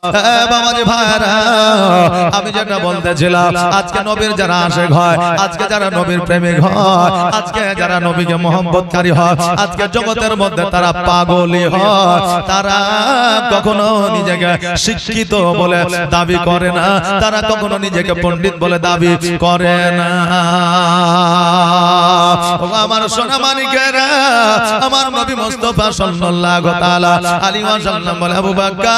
বাবাজি ভাইরা, আমি যেটা বলতেছিলাম, আজকে নবীর যারা আশিক হয়, আজকে যারা নবীর প্রেমিক হয়, আজকে যারা নবীকে মহব্বতকারী হয়, আজকে জগতের মধ্যে তারা পাগলই হয়, তারা কখনো নিজেকে শিক্ষিত বলে দাবি করে না, তারা কখনো নিজেকে পণ্ডিত বলে দাবি করে না। আমার সোনা মানিকেরা, আমার নবী মুস্তাফা সাল্লাল্লাহু তাআলা আলাইহি ওয়াসাল্লাম বলে, আবু বকর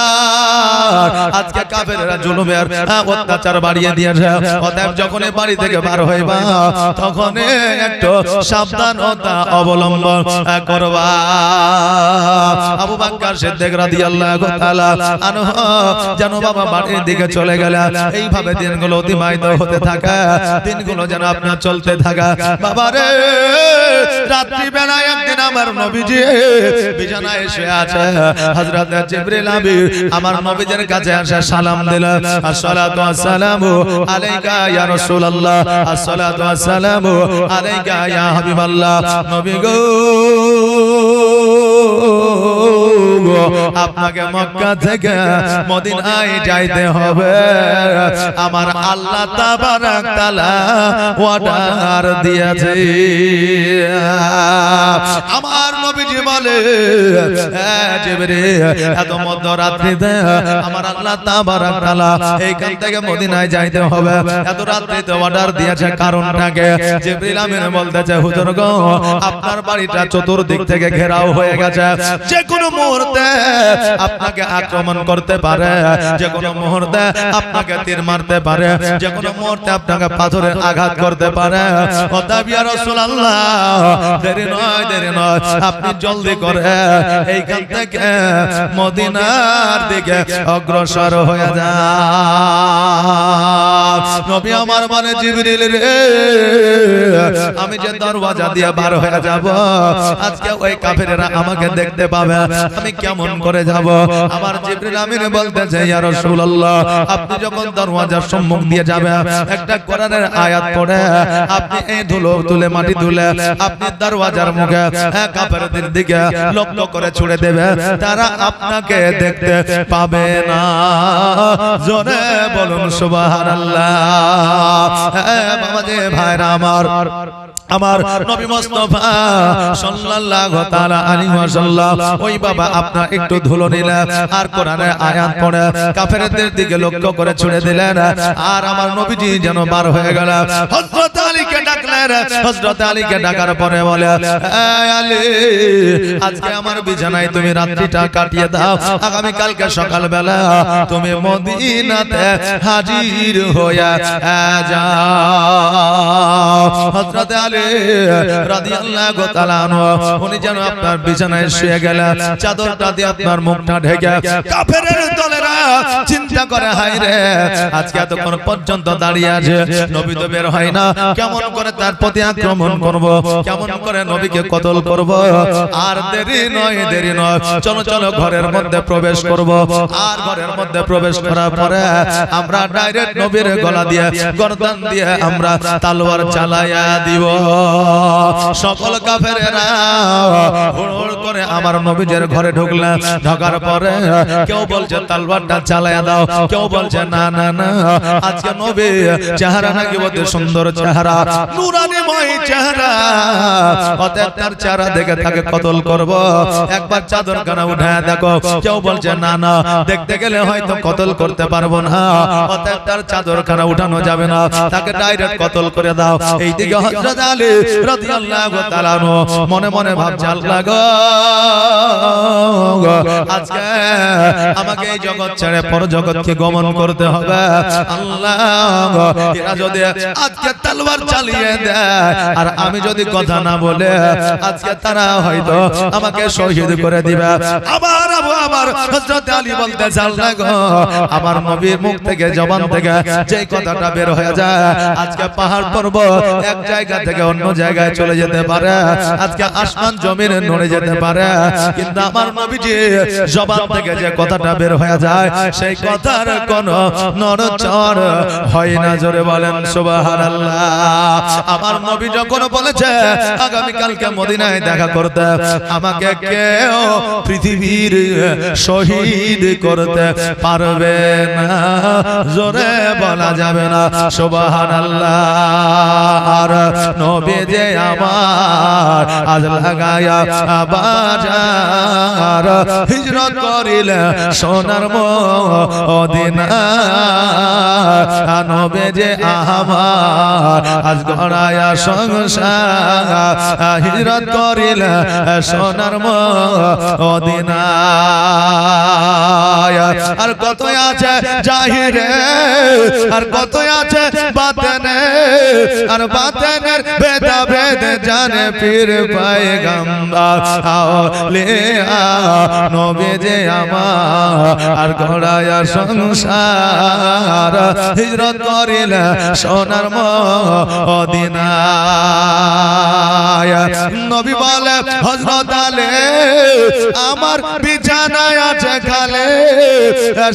আজকে কাফেররা জুলুমের অত্যাচার বাড়িয়ে দিয়েছে, অতএব যখনই বাড়ি থেকে বার হইবা তখন একটু সাবধানতা অবলম্বন করবা। আবু বকর সিদ্দিক রাদিয়াল্লাহু তাআলা আনহু যেন বাবা বাড়ির দিকে চলে গেল, এইভাবে দিনগুলো অতিবাহিত হতে থাকে, দিনগুলো যেন আপনার চলতে থাকে। বাবারে, রাত্রি বেলায় একদিন আমার নবীজি বিছানায় শুয়ে আছে, হযরত জিবরিল আমিন আমার নবীজির কাছে এসে সালাম দিলেন, আসসালাতু ওয়াসসালামু আলাইকা ইয়া রাসূলুল্লাহ, আসসালাতু ওয়াসসালামু আলাইকা ইয়া হাবিবাল্লাহ। নবী গো, আপনাকে মক্কা থেকে মদিনায় যাইতে হবে, আমার আল্লাহ তাবারাক তাআলা অর্ডার দিয়েছে। আমার নবীজি বলে, জিবরিল এত মধ্যরাত্রিতে আমার আল্লাহ তাবারাক তাআলা এইখান থেকে মদিনায় যাইতে হবে, এত রাত্রিতে অর্ডার দিয়েছে, কারণটাকে? জিবরিল আমিন বলতেছে, হুজুর গো, আপনার বাড়িটা চতুর্দিক থেকে ঘেরাও হয়ে গেছে, যে কোনো মুহূর্তে আপনাকে আক্রমণ করতে পারে, যে কোনো মুহূর্তে আপনাকে তীর মারতে পারে, যে কোনো মুহূর্তে আপনাকে পাথরের আঘাত করতে পারে। অতএব ইয়া রাসূলুল্লাহ, দেরি নয়, দেরি নয়, আপনি জলদি করে এইখান থেকে মদিনার দিকে অগ্রসর হয়ে যান। নবী আমার মানে জিবরিল রে, আমি যে দরওয়াজা দিয়ে বার হয়ে যাব, আজকে ওই কাফেররা আমাকে দেখতে পাবে, আমি কেমন করে যাব? আমার জিবরিল আমিন বলতেছে, ইয়া রাসূলুল্লাহ, আপনি যখন দরওয়াজার সম্মুখ দিয়ে যাবেন, একটা কোরআনের আয়াত পড়ে আপনি এই ধুলো তুলে মাটি তুলে আপনি দরওয়াজার মুখে কাফেরদের দিকে লক্ষ্য করে ছুড়ে দেবে, তারা আপনাকে দেখতে পাবে না। জোরে বলুন সুবহানাল্লাহ। বাবাজি ভাইরা আমার, আমার নবী মুস্তাফা সাল্লাল্লাহু তাআলা আলাইহি ওয়াসাল্লাম ওই বাবা আপনার একটু ধুলো নিলেন আর কোরআনের আয়াত পড়ে কাফেরদের দিকে লক্ষ্য করে ছুড়ে দিলেন, আর আমার নবীজি যেন বার হয়ে গেল। হযরত আলীকে ডাকলেন, হযরত আলীকে ডাকার পরে বলে, এই আলী, আজকে আমার বিছানায় তুমি রাত্রিটা কাটিয়ে দাও, আগামী কালকে সকালবেলা তুমি মদিনাতে হাজির হয়ে যাও। হযরত আলী রাদিয়াল্লাহু তাআলা আনহু উনি যেন আপনার বিছানায় শুয়ে গেলেন, চাদরটা দিয়ে আপনার মুখটা ঢেকে। কাফেরের দলেরা চিন্তা করে, হায় রে, আজকে এতক্ষণ পর্যন্ত দাঁড়িয়ে আছে, নবী তো বের হয় না, কেমন করে তার প্রতি আক্রমণ করব, কেমন করে নবীকে কতল করব? আর দেরি নয়, দেরি নয়, চলো চলো ঘরের মধ্যে প্রবেশ করব। আর ঘরের মধ্যে প্রবেশ করার পরে আমরা ডাইরেক্ট নবীর গলা দিয়ে, গর্দান দিয়ে আমরা তলোয়ার চালাইয়া দিব। সকল কাফেরেরা হুড় করে আমার নবীজের ঘরে ঢুকলেন, ঢোকার পরে কেউ বলছে তলোয়ারটা চালাইয়া দাও, কেউ বলছে না না না, আজকে নবী চেহারা নাকি অতি সুন্দর চেহারা, নূরানিময় চেহারা, অতএব তার চেহারা দেখে তাকে কতল করব, একবার চাদরখানা উঠায় দেখো। কেউ বলছে না না, দেখতে গেলে হয়তো কতল করতে পারবো না, অতএব তার চাদরখানা উঠানো যাবে না, তাকে ডাইরেক্ট কতল করে দাও। এইদিকে হযরত আলী রাদিয়াল্লাহু তাআলা মনে মনে ভাবছে, আল্লাহ গো, আজকে আমাকে এই জগৎ ছেড়ে পর জগৎকে গমন করতে হবে। আল্লাহ, এরা যদি আজকে তলোয়ার চালিয়ে দেয় আর আমি যদি কথা না বলে, আজকে তারা হয়তো আমাকে শহীদ করে দিবে। আবার আবার হযরত আলী বলতেছে, আল্লাহ গো, আমার নবীর মুখ থেকে, জবান থেকে যে কথাটা বের হয়ে যায়, আজকে পাহাড় পর্বত এক জায়গা থেকে অন্য জায়গায় চলে যেতে পারে, আজকে আসমান জমিনে নড়ে যেতে পারে, কিন্তু আমার নবীজি জবান থেকে যে কথাটা বের হয়ে যায়, সেই কথার কোনো নড়চড় হয় না। জোরে বলেন সুবহানাল্লাহ। আমার নবী যখন বলেছে আগামী কালকে মদিনায় দেখা করতে, আমাকে কেউ পৃথিবীর শহীদ করতে পারবে না, জোরে বলা যাবে না সুবহানাল্লাহ। আর নবী যে আমার আজ লাগায়া বাজার, হিজরত করিলে সোনার মদিনা, নবী যে আমার আজ গড়ায়া সংসার, হিজরত করিলে সোনার মদিনা। আর কত আছে জাহিরে, আর কত আছে বাতেনে, আর বাতেনের ভেদা ভেদ জানে পীর পয়গম্বর আউলিয়া, নবী যে আমার আর গড়ায়া সংসার, হিজরত করিলে সোনার মদিনা। নবী বলে হযরত আলী আমার বিছানায় আছে খালে,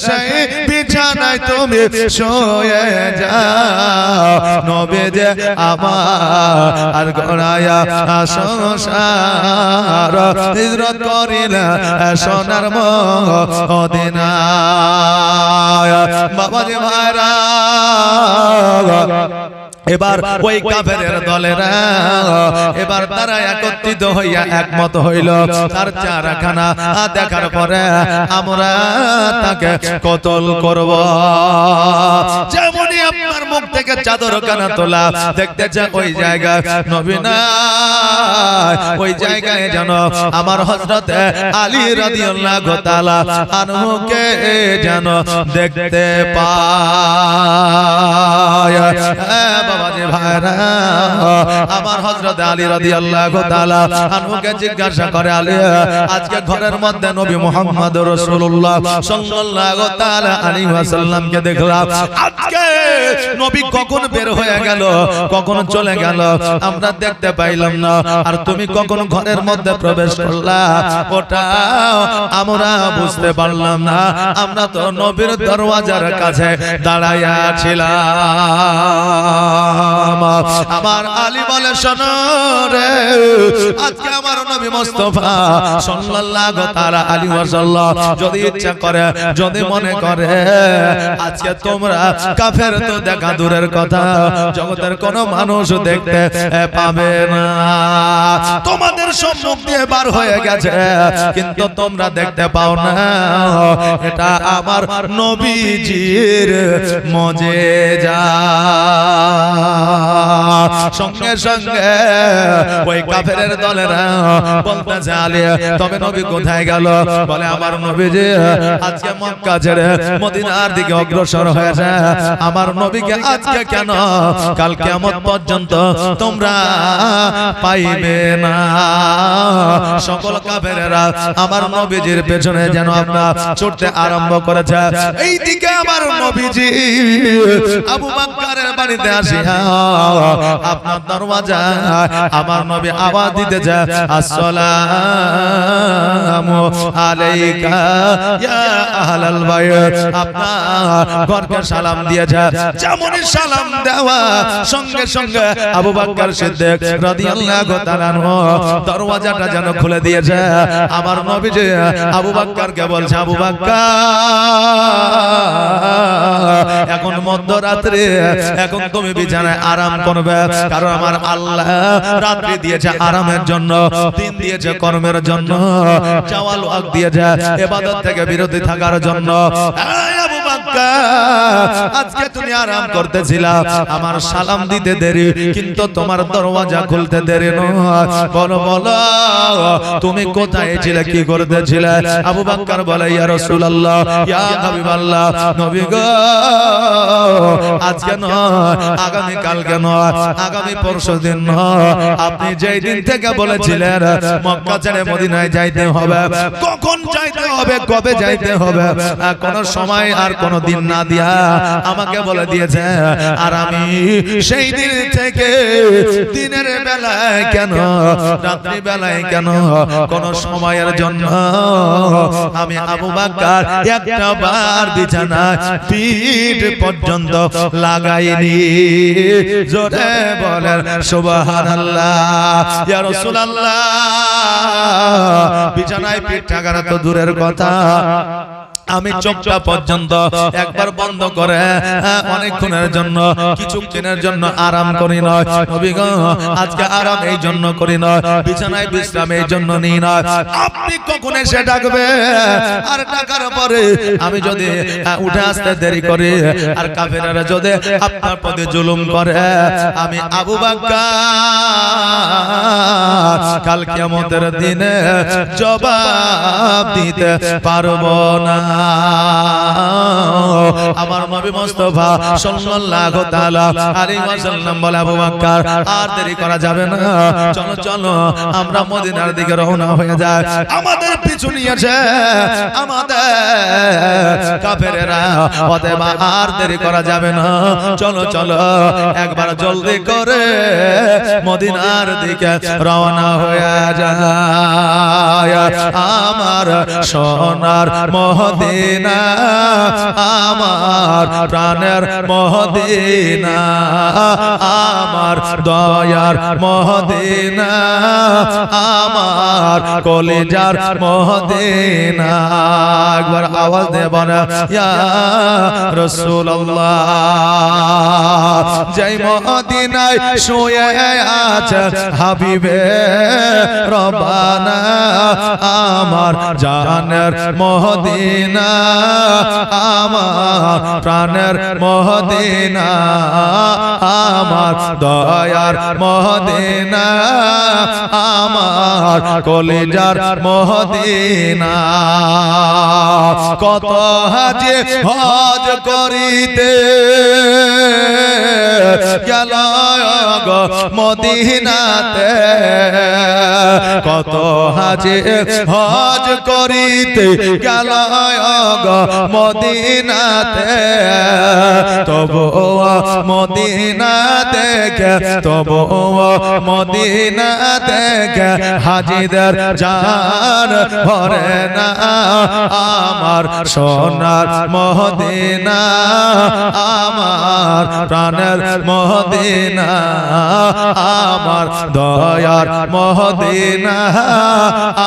সেই বিছানায় তুমি শুয়ে যাও, নবী যে আমার আর গড়ায়া সংসার, হিজরত করিলে সোনার মদিনা। বাবাজি ভাইরা, এবার ওই কাফেরের দলেরা এবার তারা একত্রিত হইয়া একমত হইল, তার চারখানা দেখার পরে আমরা তাকে কতল করব। যেমনই আপনার মুখ থেকে চাদর কানা তোলা দেখতেছে ওই জায়গায় নবী নাই, ওই জায়গায় যেন আমার হযরত আলী রাদিয়াল্লাহু তাআলা আনহুকে যেন দেখতে পায়। বাবাজি ভাইরা, আমার হযরত আলী রাদিয়াল্লাহু তাআলা আনহুকে জিজ্ঞাসা করে, আলী আজকে ঘরের মধ্যে নবী মুহাম্মদ রাসূলুল্লাহ সাল্লাল্লাহু তাআলা আলাইহি ওয়াসাল্লামকে দেখলাম, আজকে নবী কখন বের হয়ে গেল, কখন চলে গেল আমরা দেখতে পাইলাম না, আর তুমি কখন ঘরের মধ্যে প্রবেশ করলা ওটা আমরা বুঝতে পারলাম না, আমরা তো নবীর দরওয়াজার কাছে দাঁড়াইয়া ছিলাম। আমার আলী বলে, শোনো রে, আজকে আমার নবী মুস্তাফা সাল্লাল্লাহু তাআলা আলাইহি ওয়াসাল্লাম যদি ইচ্ছা করে, যদি মনে করে, আজকে তোমরা কাফের তো দেখা দূরের কথা, জগতের কোন মানুষ দেখতে পাবে না, তোমাদের সম্মুখ দিয়ে বার হয়ে গেছে কিন্তু তোমরা দেখতে পাও না, এটা আমার নবীজির মুজিজা। সঙ্গে সঙ্গে ওই কাফেরের দলেরা বলতেছে, আলী তবে নবী কোথায় গেল? বলে, আমার নবীজি আজকে মক্কা ছেড়ে মদিনার দিকে অগ্রসর হয়েছে, আমার নবীকে আজকে কেন কাল কিয়ামত পর্যন্ত তোমরা পাইবে না। সকল কাফেরেরা আমার নবীজির পেছনে যেন আপনার ছুটতে আরম্ভ করেছে। এইদিকে আমার নবীজি আবু বকরের বাড়িতে আসিয়া আপনার দরওয়াজা আমার নবী আওয়াজ দিতেছে, আসসালামু আলাইকা ইয়া আহলাল বাইত, আপনার ঘরকে সালাম দিয়েছে। যেমনই সালাম দেওয়া সঙ্গে সঙ্গে আবু বকর সিদ্দিক রাদিয়াল্লাহু তাআলা আনহু দরওয়াজাটা যেন খুলে দিয়েছে। আমার নবীজি আবু বকরকে বলছে, আবু বকর এখন মধ্যরাত্রি, এখন তুমি বিছানায় আরাম করবে, কারণ আমার আল্লাহ রাত্রি দিয়েছে আরামের জন্য, দিন দিয়েছে কর্মের জন্য, জাওয়াল ওয়াক্ত দিয়েছে ইবাদত থেকে বিরতি থাকার জন্য। আবু বকর আজকে তুমি আরাম করতেছিলা, আমার সালাম দিতে দেরি কিন্তু তোমার দরওয়াজা খুলতে দেরি নয়, বলো বলো তুমি কোথায় ছিলে, কি করতেছিলে? আবু বকর বলে, ইয়া রাসূলুল্লাহ, ইয়া হাবিবাল্লাহ, নবী গো আজকে নয়, আগামী কালকে নয়, আগামী পরশুদিন নয়, আপনি যেই দিন থেকে বলেছিলেন মক্কা ছেড়ে মদিনায় যাইতে হবে, কখন যাইতে হবে, কবে যাইতে হবে, কোন সময় আর কোনো দিন না দিয়া আমাকে বলে দিয়েছে আর আমি সেই দিন থেকে দিনের বেলায় কেন রাত্রি বেলায় কেন কোন সময়ের জন্য আমি আবু বকর একটা বার বিছানায় পিঠ পর্যন্ত লাগাইনি জোরে বলেন সুবহানাল্লাহ ইয়া রাসূলুল্লাহ বিছানায় পিঠ লাগানো তো দূরের কথা আমি চোখটা পর্যন্ত একবার বন্ধ করে অনেকক্ষণের জন্য কিছুক্ষণের জন্য আরাম করি নয় নবী গো আজকে আরাম এই জন্য করি নয় বিছানায় বিশ্রাম এই জন্য নিই নয় আপনি কখন এসে ডাকবে আর ডাকার পরে আমি যদি উঠে আসতে দেরি করি আর কাফেররা যদি আপনার পথে জুলুম করে আমি আবু বকর কাল কিয়ামতের দিনে জবাব দিতে পারবো না আমার নবী মুস্তাফা সাল্লাল্লাহু তাআলা আলাইহি ওয়াসাল্লাম বলে আবু বকর আর দেরি করা যাবে না চলো চলো আমরা মদিনার দিকে রওনা হয়ে যাই আমাদের পিছু নিয়েছে আমাদের কাফেররা অতএব আর দেরি করা যাবে না চলো চলো একবার জলদি করে মদিনার দিকে রওনা হয়ে যায় আমার সোনার মদিনা আমার প্রাণের মদিনা আমার দয়ার মদিনা আমার কলিজার মদিনা একবার আওয়াজ দিয়ে বলো ইয়া রাসূলুল্লাহ যেই মদিনায় শুয়ে আছে হাবিবে রব্বানা আমার জানের মদিনা আমার প্রাণের মদিনা আমার দয়ার মদিনা আমার কলিজার মদিনা কত হাজে হজ করিতে গেল গো মদিনাতে কত হাজে হজ করিতে গেল গো মদিনাতে তবু মদিনা দেখে তবু মদিনা দেখে হাজিদের জান ভরে না আমার সোনার মদিনা আমার প্রাণের মদিনা আমার দয়ার মদিনা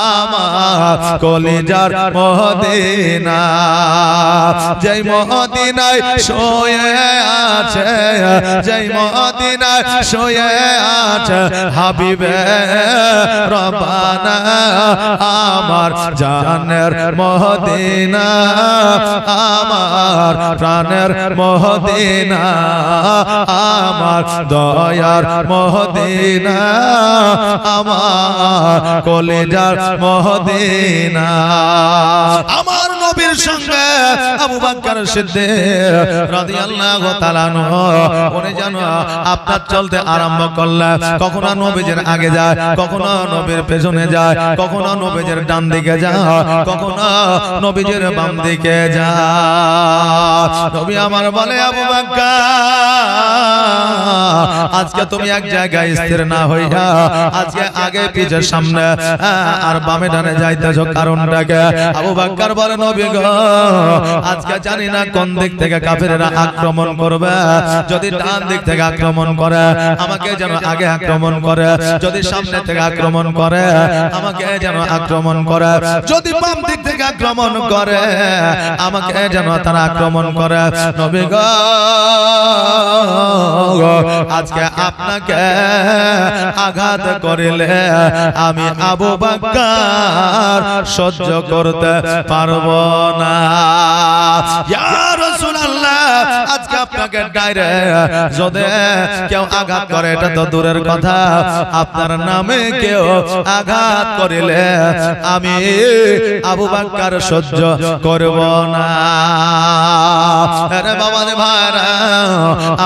আমার কলিজার মদিনা যেই মদিনায় শুয়ে আছে যেই মদিনায় শুয়ে আছে হাবিবে রব্বানা আমার জানের মদিনা আমার প্রাণের মদিনা আমার দয়ার মদিনা আমার কলিজার মদিনা আমার নবীর সঙ্গে আবু বকর সিদ্দিক রাদিয়াল্লাহু তাআলা আনহু উনি যেন আপনার চলতে আরম্ভ করলেন কখনো নবীর আগে যায় কখনো নবীর পেছনে যায় কখনো নবীর ডান দিকে যায় কখনো নবীর বাম দিকে যায় নবী আমার বলে আবু বকর আজকে তুমি এক জায়গায় স্থির না হইয়া আজকে আগে পিছে সামনে আর বামে ডানে যাইতেছো কারণটাকে আবু বকর বলে নবী গো আজকে জানি না কোন দিক থেকে কাফেররা আক্রমণ করবে যদি ডান দিক থেকে আক্রমণ করে আমাকে যেন আগে আক্রমণ করে যদি সামনে থেকে আক্রমণ করে আমাকে যেন আক্রমণ করে যদি বাম দিক থেকে আক্রমণ করে আমাকে যেন তারা আক্রমণ করে নবী গো আজকে আপনাকে আঘাত করিলে আমি আবু বকর সহ্য করতে পারবো না ইয়া রাসূলুল্লাহ আজকে আপনাকে ডাইরেক্ট যদি কেউ আঘাত করে এটা তো দূরের কথা আপনার নামে কেউ আঘাত করিলে আমি আবু বকর সহ্য করব না আরে বাবা রে ভাইরা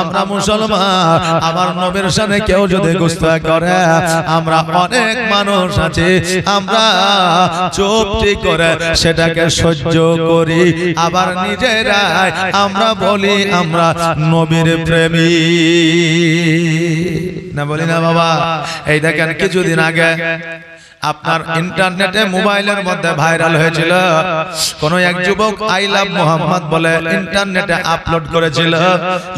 আমরা মুসলমান, আমার নবীর শানে কেউ যদি গুস্তা করে, আমরা অনেক মানুষ আছে আমরা চুপটি করে সেটাকে সহ্য করি, আবার নিজেরাই আমরা বলি আমরা নবীর প্রেমী না, বলি না বাবা? এই দেখেন কিছুদিন আগে আপনার ইন্টারনেটে মোবাইলের মধ্যে ভাইরাল হয়েছিল, কোন এক যুবক আই লাভ মোহাম্মদ বলে ইন্টারনেটে আপলোড করেছিল।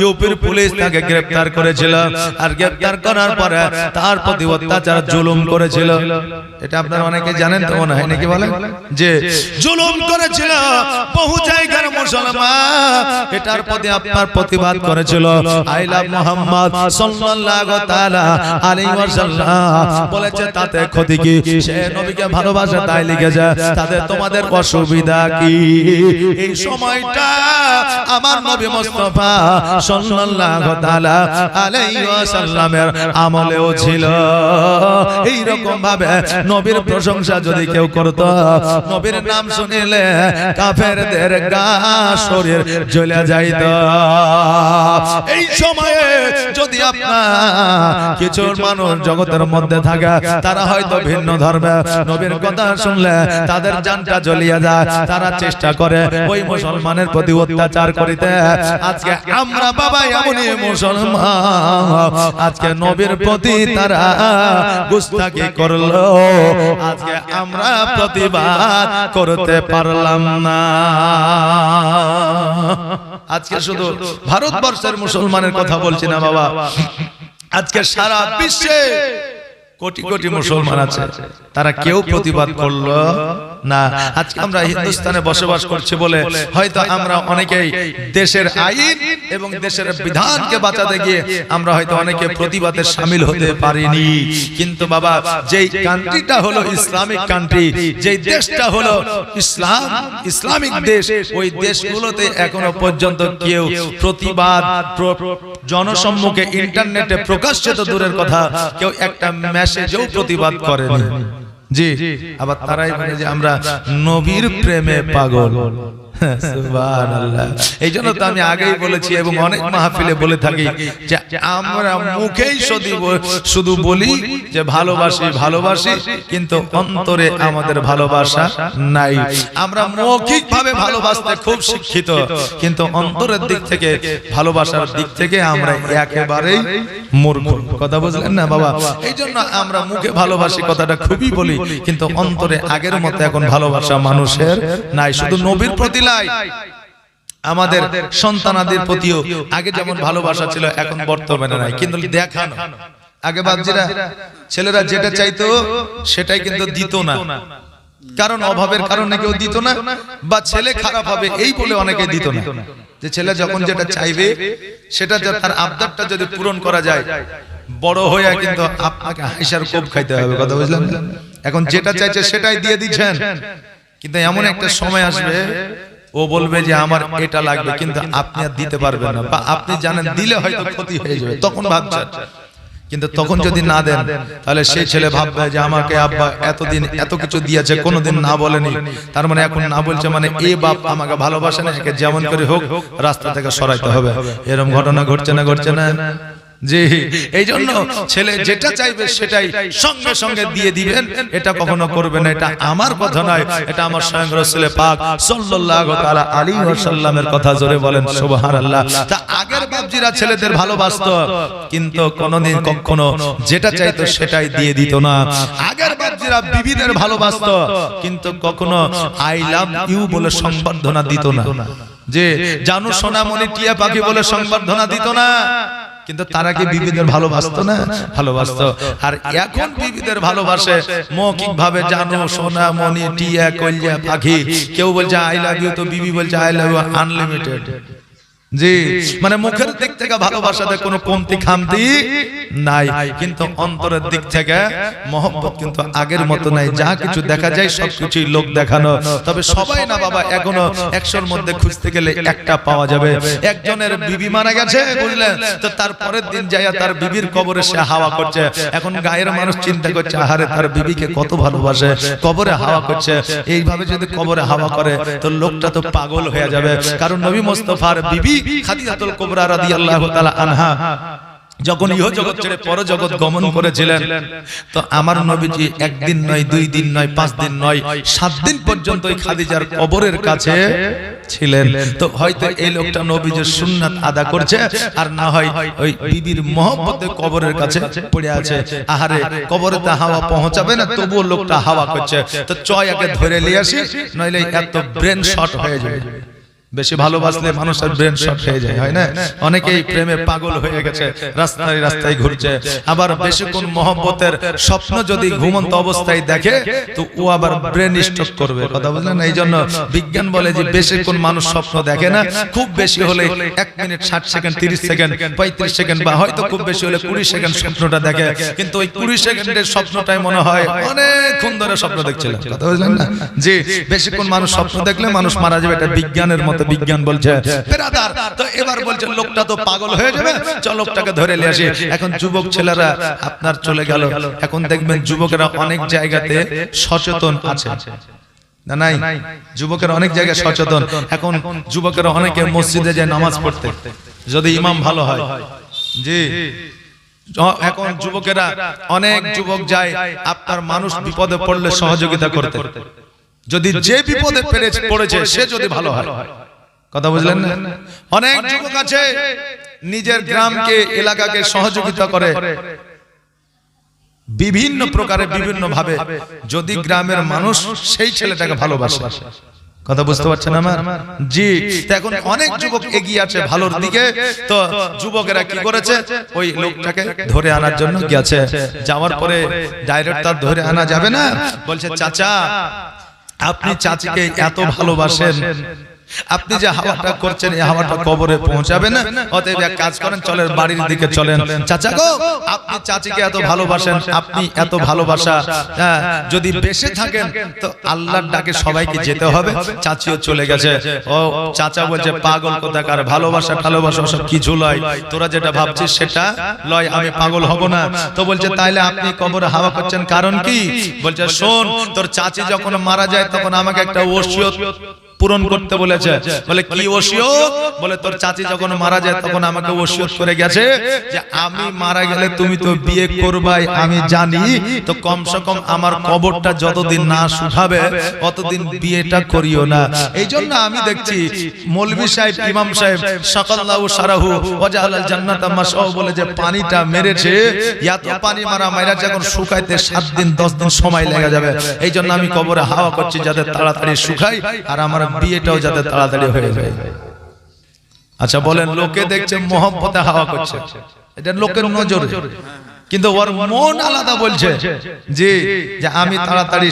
ইউপির পুলিশ তাকে গ্রেফতার করেছিল, আর গ্রেফতার করার পরে তার প্রতি অত্যাচার জুলুম করেছিল। এটা আপনারা অনেকে জানেন তো মনে হয় নাকি, বলেন যে জুলুম করেছিল বহু জায়গার মুসলমান, এটার প্রতি আপনার প্রতিবাদ করেছিল। আই লাভ মোহাম্মদ সাল্লাল্লাহু তাআলা আলাইহি ওয়াসাল্লাম বলেছে তাতে ক্ষতি কি? সে নবীকে ভালোবাসে তাই লিখেছে, তাদের তোমাদের অসুবিধা কি? এই সময়টা আমার নবী মুস্তাফা সাল্লাল্লাহু তাআলা আলাইহি ওয়াসাল্লামের আমলেও ছিল। এই রকম ভাবে নবীর প্রশংসা যদি কেউ করত, নবীর নাম শুনিলে কাফেরদের গা শরীর জ্বলে যাইত। এই সময়ে যদি আপনার কিছু মানুষ জগতের মধ্যে থাকে, তারা হয়তো ভিন্ন ধর্মে, নবীর কথা শুনলে তাদের জানটা জ্বলিয়ে যায়, তারা চেষ্টা করে ওই মুসলমানের প্রতি অত্যাচার করিতে। আজকে আমরা বাবা এমনই মুসলমান, আজকে নবীর প্রতি তারা গুস্তাখি করলো, আজকে আমরা প্রতিবাদ করতে পারলাম না। আজকে শুধু ভারতবর্ষের মুসলমানের কথা বলছি না বাবা, আজকে সারা বিশ্বে কোটি কোটি মুসলমান আছে, তারা কেউ প্রতিবাদ করলো না। আজকে আমরা হিন্দুস্তানে বসবাস করছি বলে হয়তো আমরা অনেকেই দেশের আইন এবং দেশের বিধানকে বাঁচাতে গিয়ে আমরা হয়তো অনেকে প্রতিবাদে শামিল হতে পারিনি। কিন্তু বাবা, যেই কান্ট্রিটা হলো ইসলামিক কান্ট্রি, যেই দেশটা হলো ইসলামিক দেশ, ওই দেশগুলোতে এখনো পর্যন্ত কেউ প্রতিবাদ জনসম্মুখে ইন্টারনেটে প্রকাশ্যে তো দূরের কথা, কেউ একটা মেসেজেও প্রতিবাদ করেনি। জি, আবার তারাই বলে যে আমরা নবীর প্রেমে পাগল। সুবহানাল্লাহ। এই জন্য তো আমি আগেই বলেছি এবং অনেক মাহফিলে বলে থাকি যে আমরা মুখেই শুধু বলি যে ভালোবাসি ভালোবাসি, কিন্তু অন্তরে আমাদের ভালোবাসা নাই। আমরা মৌখিকভাবে ভালোবাসতে খুব শিক্ষিত, কিন্তু অন্তরের দিক থেকে ভালোবাসার দিক থেকে আমরা একেবারেই মূর্খ। কথা বুঝলেন না বাবা? এই জন্য আমরা মুখে ভালোবাসি কথাটা খুবই বলি, কিন্তু অন্তরে আগের মতো এখন ভালোবাসা মানুষের নাই। শুধু নবীর প্রতি আমাদের সন্তানাদের প্রতিও আগে যেমন ভালোবাসা ছিল এখন বর্তমানে নাই। কিন্তু দেখানো আগে বাপজিরা ছেলেরা যেটা চাইতো সেটাই কিন্তু দিত না, কারণ অভাবের কারণে কেউ দিত না, বা ছেলে খারাপ হবে এই বলে অনেকে দিত না। যে ছেলে যখন যেটা চাইবে সেটা তার আবদারটা যদি পূরণ করা যায়, বড় হয়ে কিন্তু আপনাকে হাইসার কোপ খাইতে হবে। কথা বুঝলেন? এখন যেটা চাইছে সেটাই দিয়ে দিচ্ছেন, কিন্তু এমন একটা সময় আসবে ও বলবে যে আমার এটা লাগবে, কিন্তু আপনি আর দিতে পারবেন না, বা আপনি জানেন দিলে হয়তো ক্ষতি হয়ে যাবে, তখন ভাবছেন। কিন্তু তখন যদি না দেন তাহলে সেই ছেলে ভাববে যে আমাকে আব্বা এতদিন এত কিছু দিয়েছে, কোনোদিন না বলেনি, তার মানে এখন না বলছে মানে এই বাপ আমাকে ভালোবাসে না, একে যেমন করে হোক রাস্তা থেকে সরাইতে হবে। এরকম ঘটনা ঘটছে না? ঘটছে না? জি, এই জন্য ছেলে যেটা চাইবে সেটাই সঙ্গে সঙ্গে দিয়ে দিবেন, এটা কখনো করবে না। এটা আমার কথা নয়, এটা আমার স্বয়ং রাসূল পাক সাল্লাল্লাহু তাআলা আলাইহি ওয়াসাল্লামের কথা। জোরে বলেন সুবহানাল্লাহ। তা আগের বাপজিরা ছেলেদের ভালোবাসতো, কিন্তু কোনোদিন কখনো যেটা চাইতো সেটাই দিয়ে দিত না। আগের বাপজিরা বিবিদের ভালোবাসতো, কিন্তু কখনো আই লাভ ইউ বলে সংবর্ধনা দিত না, যে জানু সোনামণি টিয়া পাখি বলে সংবর্ধনা দিত না। কিন্তু তারা কি বিবিদের ভালোবাসতো না? ভালোবাসতো। আর এখন বিবিদের ভালোবাসে মৌখিক ভাবে, জানো সোনা মনি টিয়া কলিজা পাখি। কেউ বলছে আই লাভ ইউ, তো বিবি বলছে আই লাভ ইউ আনলিমিটেড। জি, মানে মুখের দিক থেকে ভালোবাসাতে কোনো কমতি খামতি নাই, কিন্তু অন্তরের দিক থেকে মহব্বত কিন্তু আগের মতো নাই। যা কিছু দেখা যায় সবকিছুই লোক দেখানো। তবে সবাই না বাবা, এখনো 100-র মধ্যে খুঁজতে গেলে একটা পাওয়া যাবে। একজনের বিবি মারা গেছে বুঝলেন, তো তার পরের দিন যাইয়া তার বিবির কবরে সে হাওয়া করছে। এখন গায়ের মানুষ চিন্তা করছে আহারে তার বিবিকে কত ভালোবাসে, কবরে হাওয়া করছে। এইভাবে যদি কবরে হাওয়া করে তো লোকটা তো পাগল হয়ে যাবে, কারণ নবী মুস্তাফার বিবি খাদিজাতুল কুবরা রাদিয়াল্লাহু তাআলা আনহা যখন ইহ জগৎ ছেড়ে পর জগৎ গমন করেছিলেন, তো আমার নবীজি একদিন নয়, 2 দিন নয়, 5 দিন নয়, 7 দিন পর্যন্ত ওই খাদিজার কবরের কাছে ছিলেন। তো হয়তো এই লোকটা নবীজির সুন্নাত আদা করছে, আর না হয় ওই বিবির মহব্বতে কবরের কাছে পড়ে আছে। আহারে, কবরেতে হাওয়া পৌঁছাবে না, তবুও লোকটা হাওয়া করছে। তো চয়াকে ধরে নিয়ে আসি, নইলে এত ব্রেন শর্ট হয়ে যাবে। বেশি ভালোবাসলে মানুষের ব্রেন শর্ট হয়ে যায়, হয় না? অনেকেই প্রেমে পাগল হয়ে গেছে, রাস্তায় রাস্তায় ঘুরছে। আবার বেশিক্ষণ মহব্বতের স্বপ্ন যদি ঘুমন্ত অবস্থায় দেখে, তো ও আবার ব্রেন স্ট্রোক করবে। কথা বুঝলেন? এই জন্য বিজ্ঞান বলে যে বেশিক্ষণ মানুষ স্বপ্ন দেখে না, খুব বেশি হলে 1 মিনিট 60 সেকেন্ড, 30 সেকেন্ড, 35 সেকেন্ড, বা হয়তো খুব বেশি হলে 20 সেকেন্ড স্বপ্নটা দেখে। কিন্তু ওই 20 সেকেন্ডের স্বপ্নটাই মনে হয় অনেকক্ষণ ধরে স্বপ্ন দেখছিলাম। কথা বুঝলেন না? যে বেশিক্ষণ মানুষ স্বপ্ন দেখলে মানুষ মারা যাবে, এটা বিজ্ঞানের মতো বিজ্ঞান বলছে। বেরাদার, তো এবার বলছে লোকটা তো পাগল হয়ে যাবে, চল লোকটাকে ধরে নিয়ে আসি। এখন যুবক ছেলেরা আপনার চলে গেল, এখন দেখবেন যুবকেরা অনেক জায়গাতে সচেতন আছে না? নাই? যুবকেরা অনেক জায়গায় সচেতন। এখন যুবকেরা অনেকে মসজিদে যায় নামাজ পড়তে, যদি ইমাম ভালো হয়। জি, এখন যুবকেরা, অনেক যুবক যায় আপনার মানুষ বিপদে পড়লে সহযোগিতা করতে, যদি যে বিপদে পড়েছে সে যদি ভালো হয়। কথা বুঝলেন না? অনেক যুবক আছে নিজের গ্রামকে, এলাকাকে সহযোগিতা করে বিভিন্ন প্রকারে, বিভিন্ন ভাবে, যদি গ্রামের মানুষ সেই ছেলেটাকে ভালোবাসে। কথা বুঝতে পারছেন আমার? জি, এখন অনেক যুবক এগিয়ে আছে ভালোর দিকে। তো যুবকেরা কি করেছে, ওই লোকটাকে ধরে আনার জন্য গেছে। যাওয়ার পরে ডাইরেক্ট তার ধরে আনা যাবে না, বলছে চাচা আপনি চাচিকে এত ভালোবাসেন, আপনি যে হাওয়াটা করছেন এই হাওয়াটা কবরে পৌঁছাবে না, অতএব এক কাজ করেন, চলেন বাড়ির দিকে চলেন। চাচা গো, আপনি চাচিকে এত ভালোবাসেন, আপনি এত ভালোবাসা যদি বেঁচে থাকেন তো আল্লাহর ডাকে সবাইকে যেতে হবে। চাচিও চলে গেছে। ও চাচা বলছে পাগল কোথাকার, ভালোবাসা ভালোবাসা সব কিছু লয়, তোরা যেটা ভাবছিস সেটা লয়, আমি পাগল হব না। তো বলছে তাইলে আপনি কবরে হাওয়া করছেন কারণ কি? বলছে শোন, তোর চাচি যখন মারা যায় তখন আমাকে একটা ওসিয়ত পূরণ করতে বলেছে। বলে কি ওসিয়ত? বলে তোর চাচি যখন মারা যায় তখন আমাকে ওসিয়ত করে গেছে যে আমি মারা গেলে তুমি তো বিয়ে করবাই, আমি জানি, তো কমসে কম আমার কবরটা যতদিন না শুকাবে ততদিন বিয়েটা করিও না। এই জন্য আমি দেখছি মৌলভী সাহেব, ইমাম সাহেব সাকাল্লাহু সারাহু ওয়াজালাল জান্নাত মাশাও বলে যে পানিটা মেরেছে, এত পানি মারা যখন শুকাইতে 7 দিন 10 দিন সময় লেগে যাবে। এই জন্য আমি কবরে হাওয়া করছি যাতে তাড়াতাড়ি শুকায়, আর আমার বিয়েটাও যাতে তাড়াতাড়ি হয়ে যায়। আচ্ছা বলেন, লোকে দেখছে মহব্বতে হাওয়া করছে, এটা লোকের নজরে, কিন্তু ওর মন আলাদা বলছে যে আমি তাড়াতাড়ি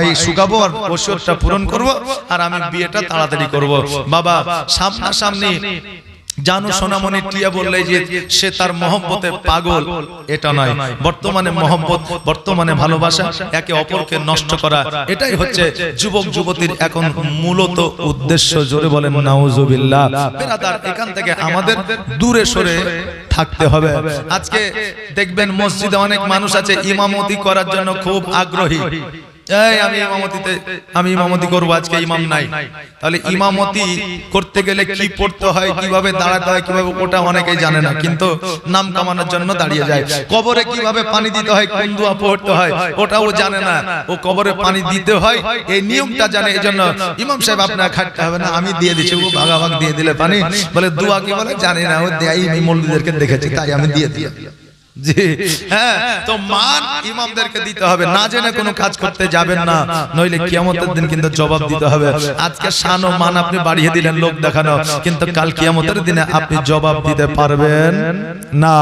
এই শুকাবো আর ওসিয়তটা পূরণ করব, আর আমি বিয়েটা তাড়াতাড়ি করব। বাবা সামনাসামনি জানু সোনামণি টিয়া বললে যে সে তার মহব্বতে পাগল, এটা নয়। বর্তমানে মহব্বত, বর্তমানে ভালোবাসা, একে অপরকে নষ্ট করা, এটাই হচ্ছে যুবক যুবতীর এখন মূলত উদ্দেশ্য। জোরে বলেন নাউজুবিল্লাহ। বেরাদার, এখান থেকে আমাদের দূরে সরে থাকতে হবে। আজকে দেখবেন মসজিদে অনেক মানুষ আছে ইমামতি করার জন্য খুব আগ্রহী, আমি ইমামতি করবো, আজকে ইমাম নাই। তাহলে ইমামতি করতে গেলে কি পড়তে হয়, কিভাবে দাঁড়াতে হয়, কিভাবে, ওটা অনেকেই জানে না, কিন্তু নাম কামানোর জন্য দাঁড়িয়ে যায়। কবরে কিভাবে পানি দিতে হয়, কোন দোয়া পড়তে হয়, ওটাও জানে না। ও কবরে পানি দিতে হয় এই নিয়মটা জানে। এই জন্য ইমাম সাহেব আপনার খাটতে হবে না, আমি দিয়ে দিচ্ছি, ও ভাগাভাগ দিয়ে দিলে পানি, বলে দোয়া কি বলে জানি না, ও দেয় মৌলভীদেরকে দেখেছি তাই আমি দিয়ে দিই। জি হ্যাঁ, তো মান ইমামদেরকে দিতে হবে, না জেনে কোনো কাজ করতে যাবেন না, নইলে কিয়ামতের দিন কিন্তু জবাব দিতে হবে। আজকে শান ও মান আপনি বাড়িয়ে দিলেন লোক দেখানো, কিন্তু কাল কিয়ামতের দিনে আপনি জবাব দিতে পারবেন না।